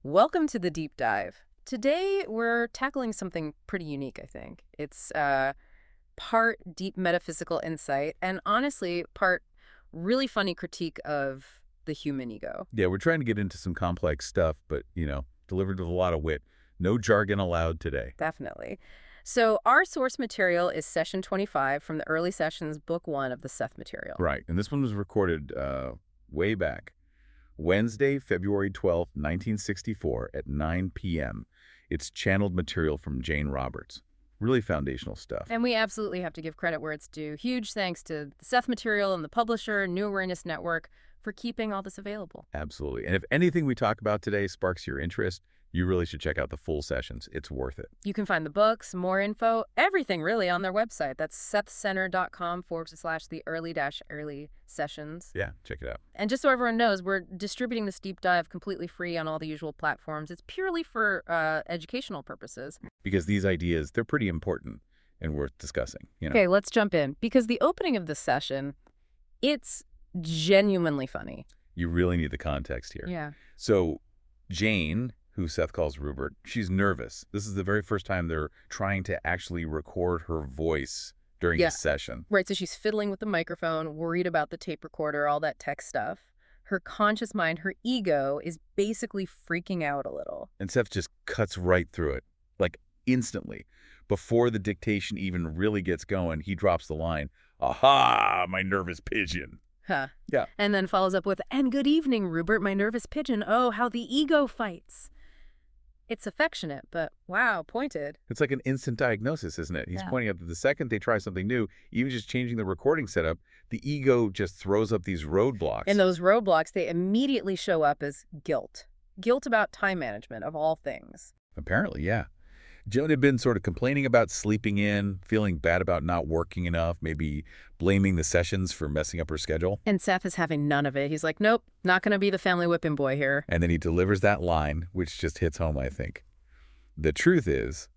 Welcome to the deep dive. Today, we're tackling something pretty unique, I think. It's part deep metaphysical insight and honestly, part really funny critique of the human ego. Yeah, we're trying to get into some complex stuff, but, delivered with a lot of wit. No jargon allowed today. Definitely. So, our source material is session 25 from the early sessions, book 1 of the Seth material. Right, and this one was recorded way back. Wednesday, February 12th, 1964 at 9 p.m. It's channeled material from Jane Roberts. Really foundational stuff. And we absolutely have to give credit where it's due. Huge thanks to the Seth material and the publisher, New Awareness Network, for keeping all this available. Absolutely. And if anything we talk about today sparks your interest, you really should check out the full sessions. It's worth it. You can find the books, more info, everything really on their website. That's sethcenter.com/the early sessions. Yeah, check it out. And just so everyone knows, we're distributing this deep dive completely free on all the usual platforms. It's purely for educational purposes. Because these ideas, they're pretty important and worth discussing. Okay, let's jump in. Because the opening of this session, it's genuinely funny. You really need the context here. Yeah. So Jane, who Seth calls Ruburt, she's nervous. This is the very first time they're trying to actually record her voice during the session. Right, so she's fiddling with the microphone, worried about the tape recorder, all that tech stuff. Her conscious mind, her ego, is basically freaking out a little. And Seth just cuts right through it, like instantly. Before the dictation even really gets going, he drops the line, "Aha, my nervous pigeon." Huh. Yeah. And then follows up with, "And good evening, Ruburt, my nervous pigeon. Oh, how the ego fights." It's affectionate, but wow, pointed. It's like an instant diagnosis, isn't it? He's Yeah. pointing out that the second they try something new, even just changing the recording setup, the ego just throws up these roadblocks. And those roadblocks, they immediately show up as guilt. Guilt about time management, of all things. Apparently, yeah. Joan had been sort of complaining about sleeping in, feeling bad about not working enough, maybe blaming the sessions for messing up her schedule. And Seth is having none of it. He's like, nope, not going to be the family whipping boy here. And then he delivers that line, which just hits home, I think. The truth is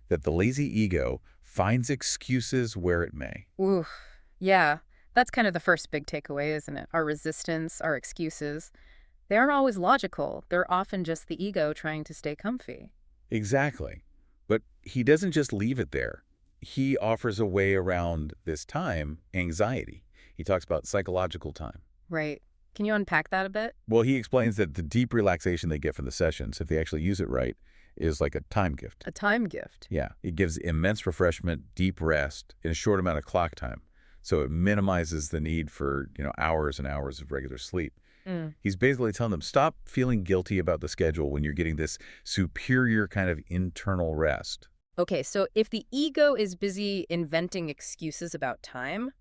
that the lazy ego finds excuses where it may. Oof. Yeah, that's kind of the first big takeaway, isn't it? Our resistance, our excuses. They aren't always logical. They're often just the ego trying to stay comfy. Exactly. But he doesn't just leave it there. He offers a way around this time, anxiety. He talks about psychological time. Right. Can you unpack that a bit? Well, he explains that the deep relaxation they get from the sessions, if they actually use it right, is like a time gift. A time gift. Yeah. It gives immense refreshment, deep rest in a short amount of clock time. So it minimizes the need for, hours and hours of regular sleep. He's basically telling them, stop feeling guilty about the schedule when you're getting this superior kind of internal rest. Okay, so if the ego is busy inventing excuses about time,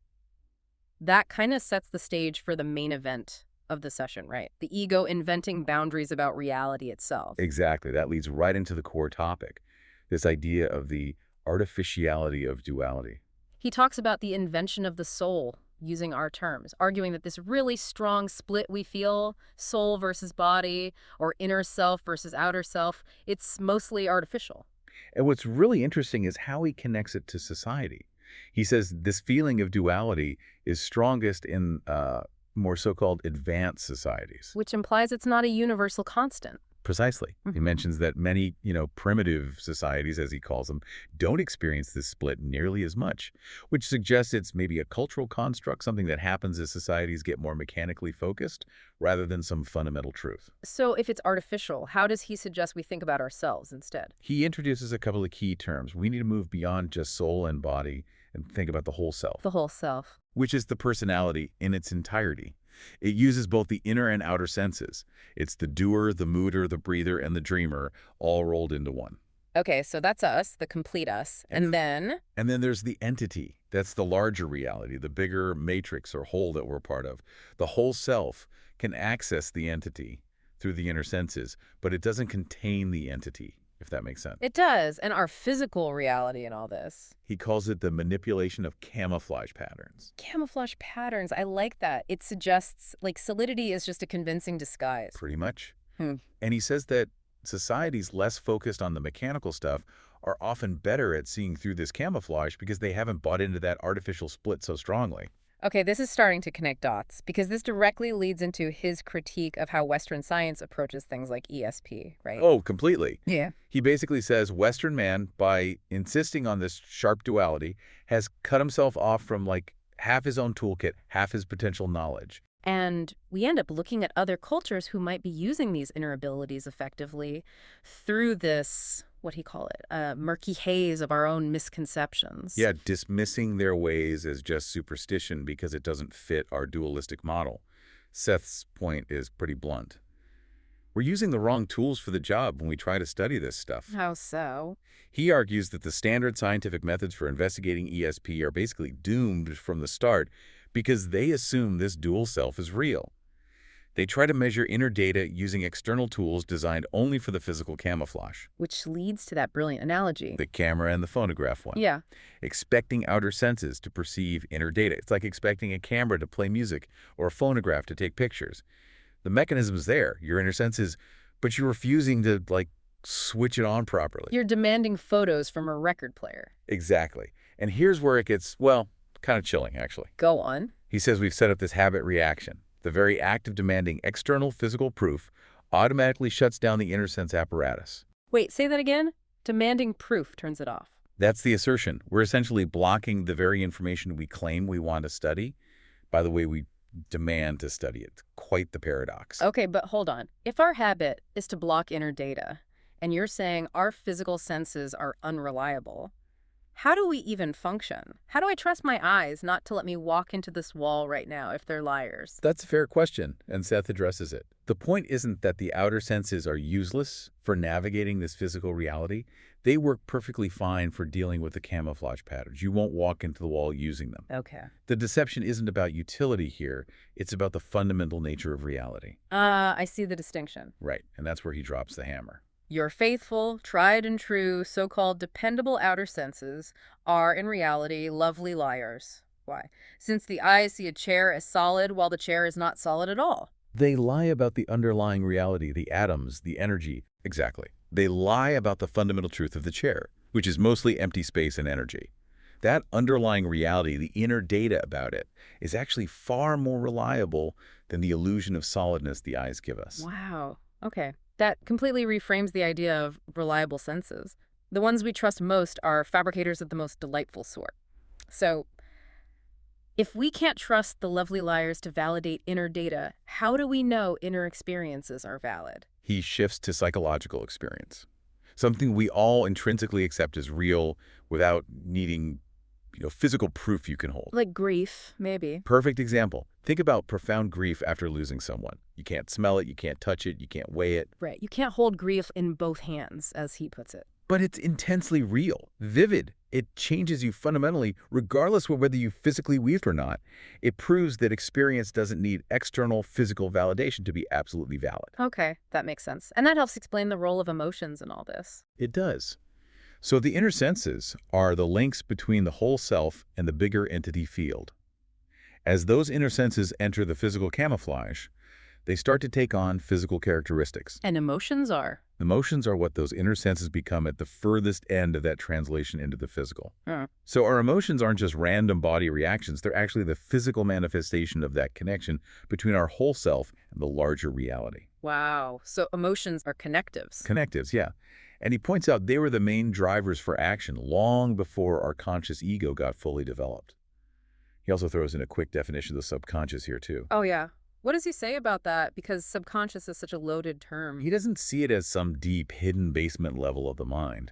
that kind of sets the stage for the main event of the session, right? The ego inventing boundaries about reality itself. Exactly. That leads right into the core topic, this idea of the artificiality of duality. He talks about the invention of the soul, using our terms, arguing that this really strong split we feel, soul versus body, or inner self versus outer self, it's mostly artificial. And what's really interesting is how he connects it to society. He says this feeling of duality is strongest in more so-called advanced societies. Which implies it's not a universal constant. Precisely. He mentions that many, primitive societies, as he calls them, don't experience this split nearly as much, which suggests it's maybe a cultural construct, something that happens as societies get more mechanically focused rather than some fundamental truth. So if it's artificial, how does he suggest we think about ourselves instead? He introduces a couple of key terms. We need to move beyond just soul and body and think about the whole self. The whole self. Which is the personality in its entirety. It uses both the inner and outer senses. It's the doer, the mooder, the breather, and the dreamer all rolled into one. Okay, so that's us, the complete us. And then there's the entity. That's the larger reality, the bigger matrix or whole that we're part of. The whole self can access the entity through the inner senses, but it doesn't contain the entity, if that makes sense. It does, and our physical reality in all this. He calls it the manipulation of camouflage patterns. Camouflage patterns, I like that. It suggests, solidity is just a convincing disguise. Pretty much. Hmm. And he says that societies less focused on the mechanical stuff are often better at seeing through this camouflage because they haven't bought into that artificial split so strongly. Okay, this is starting to connect dots because this directly leads into his critique of how Western science approaches things like ESP, right? Oh, completely. Yeah. He basically says Western man, by insisting on this sharp duality, has cut himself off from like half his own toolkit, half his potential knowledge. And we end up looking at other cultures who might be using these inner abilities effectively through this, what he call it, murky haze of our own misconceptions. Yeah, dismissing their ways as just superstition because it doesn't fit our dualistic model. Seth's point is pretty blunt. We're using the wrong tools for the job when we try to study this stuff. How so? He argues that the standard scientific methods for investigating ESP are basically doomed from the start because they assume this dual self is real. They try to measure inner data using external tools designed only for the physical camouflage. Which leads to that brilliant analogy. The camera and the phonograph one. Yeah. Expecting outer senses to perceive inner data. It's like expecting a camera to play music or a phonograph to take pictures. The mechanism's there, your inner senses, but you're refusing to, like, switch it on properly. You're demanding photos from a record player. Exactly. And here's where it gets, well, kind of chilling, actually. Go on. He says we've set up this habit reaction. The very act of demanding external physical proof automatically shuts down the inner sense apparatus. Wait, say that again? Demanding proof turns it off. That's the assertion. We're essentially blocking the very information we claim we want to study by the way we demand to study it. Quite the paradox. Okay, but hold on. If our habit is to block inner data, and you're saying our physical senses are unreliable, how do we even function? How do I trust my eyes not to let me walk into this wall right now if they're liars? That's a fair question, and Seth addresses it. The point isn't that the outer senses are useless for navigating this physical reality. They work perfectly fine for dealing with the camouflage patterns. You won't walk into the wall using them. Okay. The deception isn't about utility here. It's about the fundamental nature of reality. I see the distinction. Right, and that's where he drops the hammer. Your faithful, tried and true, so-called dependable outer senses are, in reality, lovely liars. Why? Since the eyes see a chair as solid while the chair is not solid at all. They lie about the underlying reality, the atoms, the energy. Exactly. They lie about the fundamental truth of the chair, which is mostly empty space and energy. That underlying reality, the inner data about it, is actually far more reliable than the illusion of solidness the eyes give us. Wow. Okay. That completely reframes the idea of reliable senses. The ones we trust most are fabricators of the most delightful sort. So, if we can't trust the lovely liars to validate inner data, how do we know inner experiences are valid? He shifts to psychological experience, something we all intrinsically accept as real without needing, physical proof you can hold. Like grief, maybe. Perfect example. Think about profound grief after losing someone. You can't smell it, you can't touch it, you can't weigh it. Right. You can't hold grief in both hands, as he puts it. But it's intensely real, vivid. It changes you fundamentally, regardless of whether you physically weeped or not. It proves that experience doesn't need external physical validation to be absolutely valid. Okay, that makes sense. And that helps explain the role of emotions in all this. It does. So the inner senses are the links between the whole self and the bigger entity field. As those inner senses enter the physical camouflage, they start to take on physical characteristics. And emotions are? Emotions are what those inner senses become at the furthest end of that translation into the physical. Huh. So our emotions aren't just random body reactions. They're actually the physical manifestation of that connection between our whole self and the larger reality. Wow. So emotions are connectives. Connectives, yeah. And he points out they were the main drivers for action long before our conscious ego got fully developed. He also throws in a quick definition of the subconscious here, too. Oh, yeah. What does he say about that? Because subconscious is such a loaded term. He doesn't see it as some deep, hidden basement level of the mind.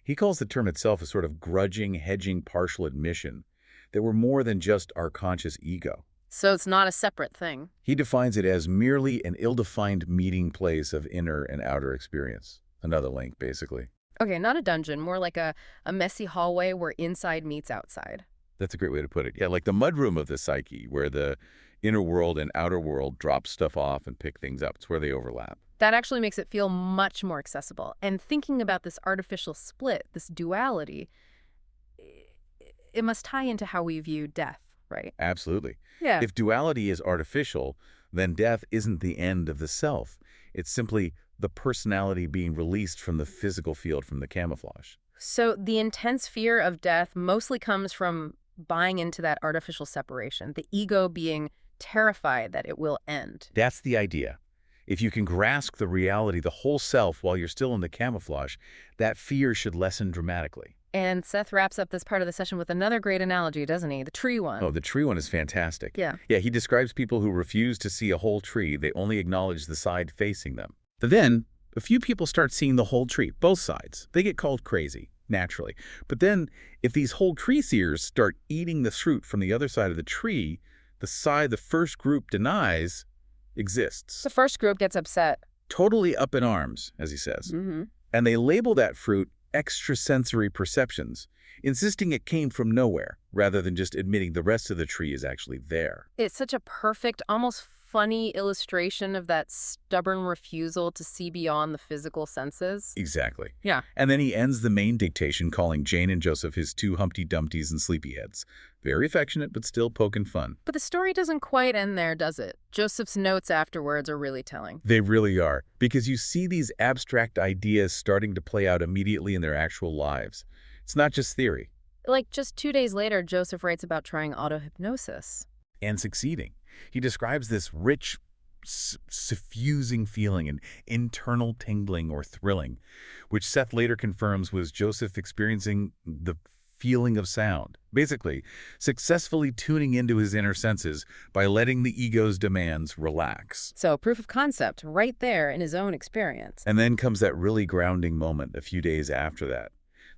He calls the term itself a sort of grudging, hedging, partial admission that we're more than just our conscious ego. So it's not a separate thing. He defines it as merely an ill-defined meeting place of inner and outer experience. Another link, basically. Okay, not a dungeon, more like a messy hallway where inside meets outside. That's a great way to put it. Yeah, like the mudroom of the psyche, where the inner world and outer world drop stuff off and pick things up. It's where they overlap. That actually makes it feel much more accessible. And thinking about this artificial split, this duality, it must tie into how we view death, right? Absolutely. Yeah. If duality is artificial, then death isn't the end of the self. It's simply the personality being released from the physical field, from the camouflage. So the intense fear of death mostly comes from buying into that artificial separation, the ego being terrified that it will end. That's the idea. If you can grasp the reality, the whole self, while you're still in the camouflage, that fear should lessen dramatically. And Seth wraps up this part of the session with another great analogy, doesn't he? The tree Oh, one. the tree one is fantastic. Yeah. Yeah, he describes people who refuse to see a whole tree. They only acknowledge the side facing them. But then, a few people start seeing the whole tree, both sides. They get called crazy, naturally. But then, if these whole tree seers start eating the fruit from the other side of the tree, the side the first group denies exists. The first group gets upset. Totally up in arms, as he says. Mm-hmm. And they label that fruit extrasensory perceptions, insisting it came from nowhere, rather than just admitting the rest of the tree is actually there. It's such a perfect, almost funny illustration of that stubborn refusal to see beyond the physical senses. Exactly. Yeah. And then he ends the main dictation calling Jane and Joseph his two Humpty Dumptys and sleepyheads. Very affectionate, but still poking fun. But the story doesn't quite end there, does it? Joseph's notes afterwards are really telling. They really are, because you see these abstract ideas starting to play out immediately in their actual lives. It's not just theory. Like, just 2 days later, Joseph writes about trying auto-hypnosis. And succeeding. He describes this rich, suffusing feeling, an internal tingling or thrilling, which Seth later confirms was Joseph experiencing the feeling of sound. Basically, successfully tuning into his inner senses by letting the ego's demands relax. So, proof of concept, right there in his own experience. And then comes that really grounding moment a few days after that.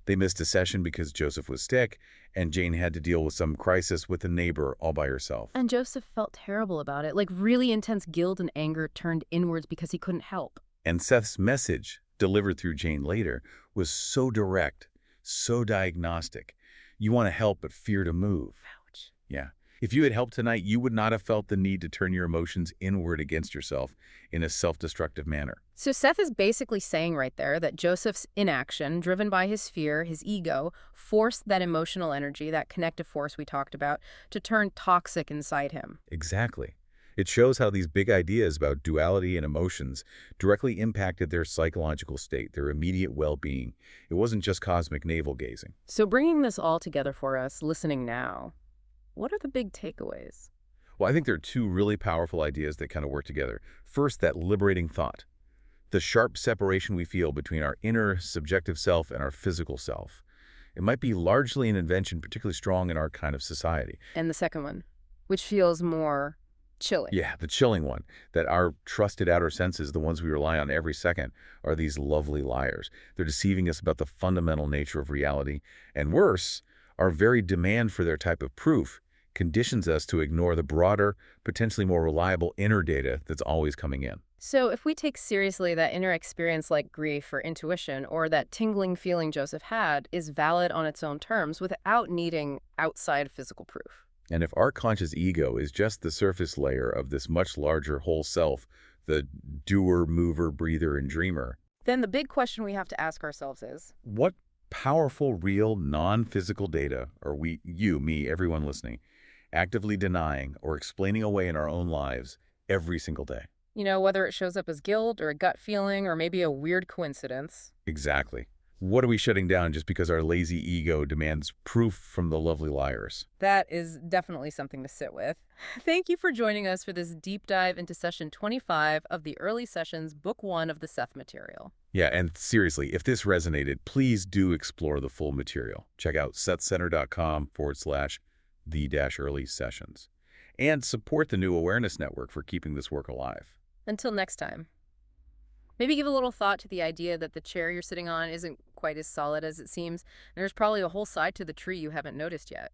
They missed a session because Joseph was sick, and Jane had to deal with some crisis with a neighbor all by herself. And Joseph felt terrible about it, like really intense guilt and anger turned inwards because he couldn't help. And Seth's message, delivered through Jane later, was so direct, so diagnostic. You want to help but fear to move. Ouch. Yeah. If you had helped tonight, you would not have felt the need to turn your emotions inward against yourself in a self-destructive manner. So Seth is basically saying right there that Joseph's inaction, driven by his fear, his ego, forced that emotional energy, that connective force we talked about, to turn toxic inside him. Exactly. It shows how these big ideas about duality and emotions directly impacted their psychological state, their immediate well-being. It wasn't just cosmic navel-gazing. So bringing this all together for us, listening now, what are the big takeaways? Well, I think there are two really powerful ideas that kind of work together. First, that liberating thought. The sharp separation we feel between our inner subjective self and our physical self. It might be largely an invention particularly strong in our kind of society. And the second one, which feels more chilling. Yeah, the chilling one, that our trusted outer senses, the ones we rely on every second, are these lovely liars. They're deceiving us about the fundamental nature of reality. And worse, our very demand for their type of proof conditions us to ignore the broader, potentially more reliable inner data that's always coming in. So if we take seriously that inner experience like grief or intuition, or that tingling feeling Joseph had is valid on its own terms without needing outside physical proof. And if our conscious ego is just the surface layer of this much larger whole self, the doer, mover, breather, and dreamer, Then the big question we have to ask ourselves is, what powerful, real, non-physical data are we, you, me, everyone listening, actively denying or explaining away in our own lives every single day? whether it shows up as guilt or a gut feeling or maybe a weird coincidence. Exactly. What are we shutting down just because our lazy ego demands proof from the lovely liars? That is definitely something to sit with. Thank you for joining us for this deep dive into session 25 of the Early Sessions, Book 1 of the Seth material. Yeah, and seriously, if this resonated, please do explore the full material. Check out sethcenter.com/the-early sessions. And support the New Awareness Network for keeping this work alive. Until next time. Maybe give a little thought to the idea that the chair you're sitting on isn't quite as solid as it seems. There's probably a whole side to the tree you haven't noticed yet.